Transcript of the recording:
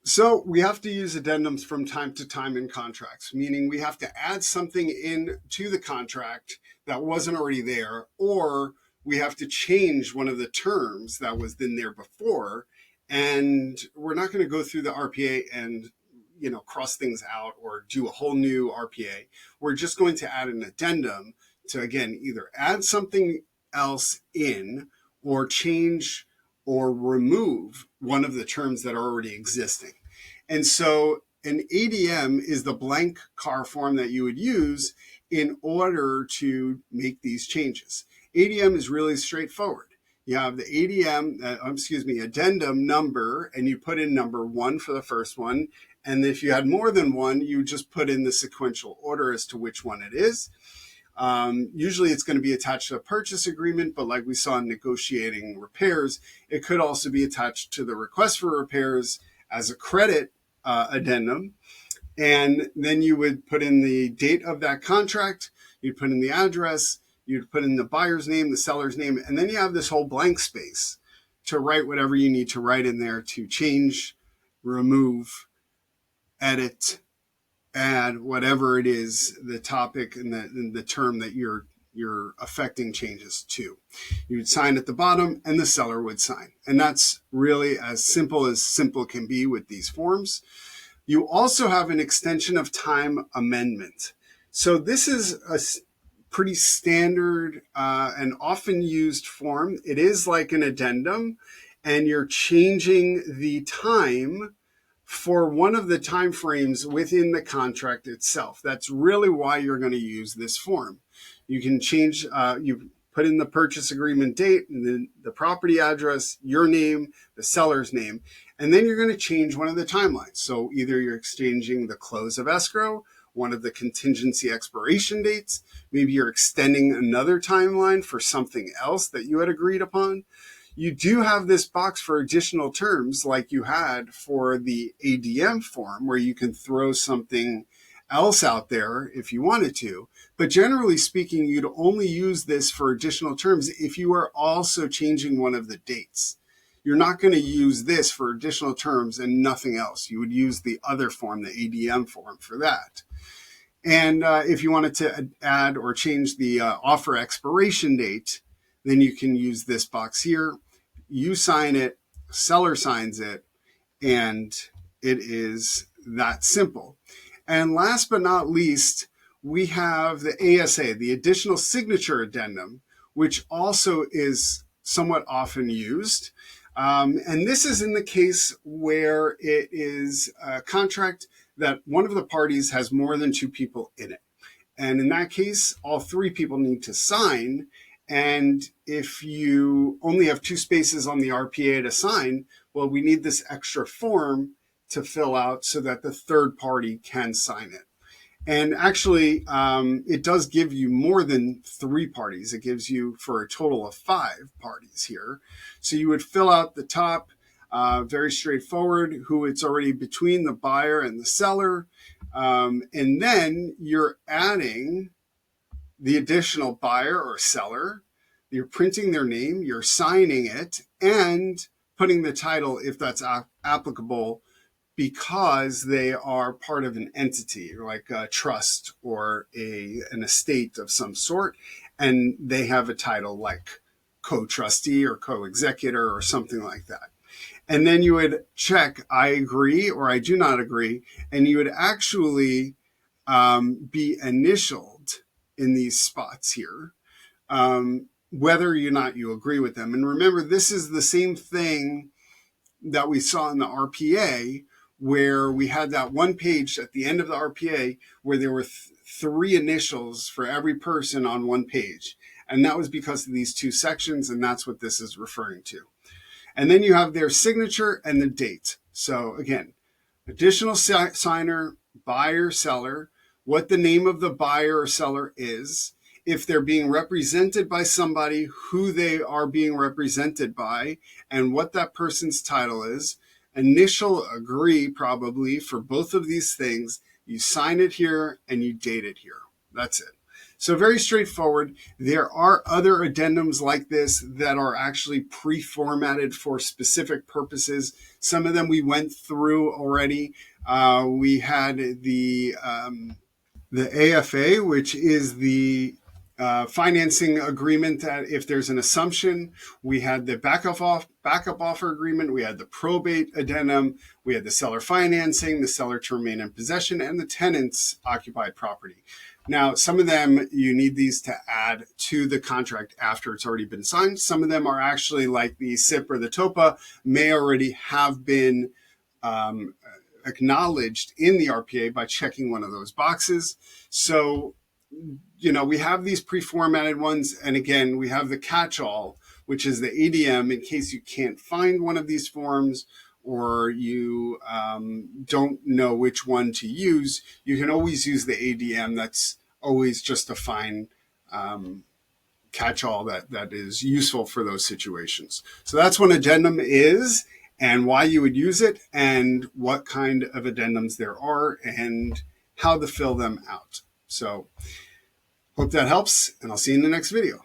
So we have to use addendums from time to time in contracts, meaning we have to add something in to the contract that wasn't already there, or we have to change one of the terms that was in there before. And we're not going to go through the RPA and cross things out or do a whole new RPA. We're just going to add an addendum to, again, either add something else in or change or remove one of the terms that are already existing. And so an ADM is the blank car form that you would use in order to make these changes. ADM is really straightforward. You have the addendum number, and you put in number 1 for the first one. And if you had more than one, you just put in the sequential order as to which one it is. Usually it's going to be attached to a purchase agreement, but like we saw in negotiating repairs, it could also be attached to the request for repairs as a credit addendum. And then you would put in the date of that contract, you'd put in the address, you'd put in the buyer's name, the seller's name, and then you have this whole blank space to write whatever you need to write in there to change, remove, edit, add whatever it is, the topic and the term that you're affecting changes to. You would sign at the bottom and the seller would sign. And that's really as simple can be with these forms. You also have an extension of time amendment. So this is a pretty standard and often used form. It is like an addendum, and you're changing the time for one of the time frames within the contract itself. That's really why you're going to use this form. You can change, you put in the purchase agreement date, and then the property address, your name, the seller's name, and then you're going to change one of the timelines. So either you're exchanging the close of escrow, one of the contingency expiration dates, maybe you're extending another timeline for something else that you had agreed upon. You do have this box for additional terms like you had for the ADM form, where you can throw something else out there if you wanted to. But generally speaking, you'd only use this for additional terms if you are also changing one of the dates. You're not going to use this for additional terms and nothing else. You would use the other form, the ADM form, for that. And if you wanted to add or change the offer expiration date, then you can use this box here. You sign it, seller signs it, and it is that simple. And last but not least, we have the ASA, the additional signature addendum, which also is somewhat often used. And this is in the case where it is a contract that one of the parties has more than 2 people in it. And in that case, all 3 people need to sign. And if you only have 2 spaces on the RPA to sign, well, we need this extra form to fill out so that the third party can sign it. And actually, it does give you more than 3 parties. It gives you for a total of 5 parties here. So you would fill out the top, very straightforward, who it's already between the buyer and the seller. And then you're adding the additional buyer or seller, you're printing their name, you're signing it, and putting the title, if that's applicable, because they are part of an entity, like a trust or an estate of some sort, and they have a title like co-trustee or co-executor or something like that. And then you would check, I agree or I do not agree, and you would actually be initialed in these spots here, whether or not you agree with them. And remember, this is the same thing that we saw in the RPA, where we had that one page at the end of the RPA where there were 3 initials for every person on one page. And that was because of these 2 sections, and that's what this is referring to. And then you have their signature and the date. So again, additional signer, buyer, seller, what the name of the buyer or seller is, if they're being represented by somebody, who they are being represented by, and what that person's title is. Initial agree probably for both of these things. You sign it here and you date it here. That's it. So very straightforward. There are other addendums like this that are actually pre-formatted for specific purposes. Some of them we went through already. We had the AFA, which is the financing agreement that if there's an assumption. We had the backup offer agreement. We had the probate addendum. We had the seller financing, the seller to remain in possession, and the tenant's occupied property. Now, some of them, you need these to add to the contract after it's already been signed. Some of them are actually like the SIP or the TOPA, may already have been acknowledged in the RPA by checking one of those boxes. So, we have these pre-formatted ones. And again, we have the catch-all, which is the ADM in case you can't find one of these forms or you don't know which one to use. You can always use the ADM. That's always just a fine catch-all that is useful for those situations. So that's what an addendum is and why you would use it and what kind of addendums there are and how to fill them out. So hope that helps, and I'll see you in the next video.